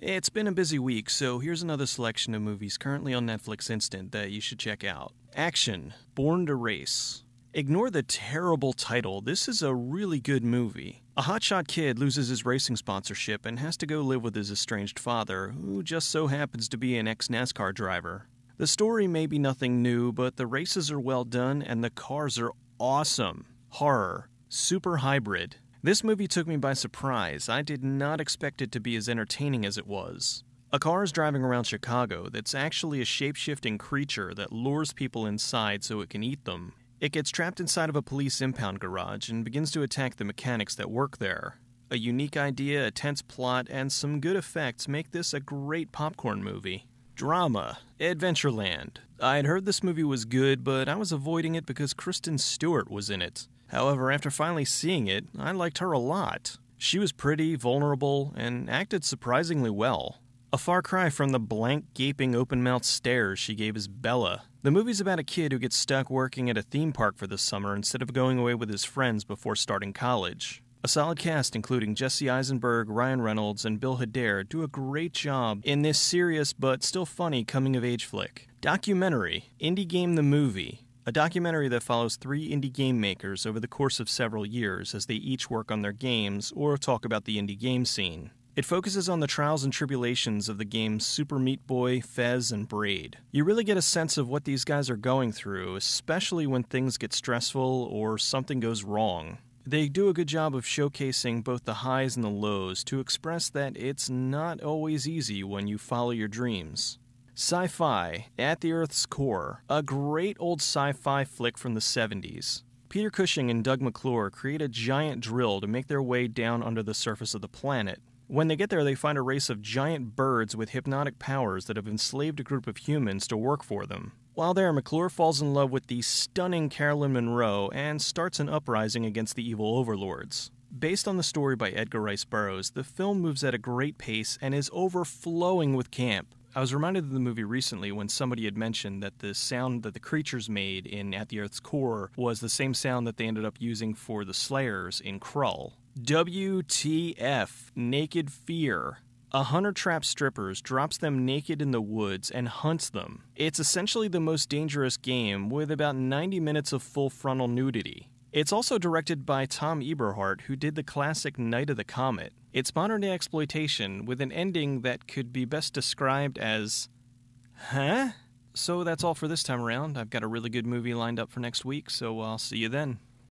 It's been a busy week, so here's another selection of movies currently on Netflix Instant that you should check out. Action, Born to Race. Ignore the terrible title, this is a really good movie. A hotshot kid loses his racing sponsorship and has to go live with his estranged father, who just so happens to be an ex-NASCAR driver. The story may be nothing new, but the races are well done and the cars are awesome. Horror. Super hybrid. This movie took me by surprise. I did not expect it to be as entertaining as it was. A car is driving around Chicago that's actually a shape-shifting creature that lures people inside so it can eat them. It gets trapped inside of a police impound garage and begins to attack the mechanics that work there. A unique idea, a tense plot, and some good effects make this a great popcorn movie. Drama. Adventureland. I had heard this movie was good, but I was avoiding it because Kristen Stewart was in it. However, after finally seeing it, I liked her a lot. She was pretty, vulnerable, and acted surprisingly well. A far cry from the blank, gaping, open-mouthed stares she gave as Bella. The movie's about a kid who gets stuck working at a theme park for the summer instead of going away with his friends before starting college. A solid cast including Jesse Eisenberg, Ryan Reynolds, and Bill Hader do a great job in this serious but still funny coming-of-age flick. Documentary, Indie Game the Movie. A documentary that follows 3 indie game makers over the course of several years as they each work on their games or talk about the indie game scene. It focuses on the trials and tribulations of the games Super Meat Boy, Fez, and Braid. You really get a sense of what these guys are going through, especially when things get stressful or something goes wrong. They do a good job of showcasing both the highs and the lows to express that it's not always easy when you follow your dreams. Sci-fi, At the Earth's Core, a great old sci-fi flick from the 70s. Peter Cushing and Doug McClure create a giant drill to make their way down under the surface of the planet. When they get there, they find a race of giant birds with hypnotic powers that have enslaved a group of humans to work for them. While there, McClure falls in love with the stunning Carolyn Monroe and starts an uprising against the evil overlords. Based on the story by Edgar Rice Burroughs, the film moves at a great pace and is overflowing with camp. I was reminded of the movie recently when somebody had mentioned that the sound that the creatures made in At the Earth's Core was the same sound that they ended up using for the Slayers in Krull. WTF, Naked Fear. A hunter traps strippers, drops them naked in the woods, and hunts them. It's essentially the most dangerous game, with about 90 minutes of full frontal nudity. It's also directed by Tom Eberhardt, who did the classic Night of the Comet. It's modern-day exploitation, with an ending that could be best described as, huh? So that's all for this time around. I've got a really good movie lined up for next week, so I'll see you then.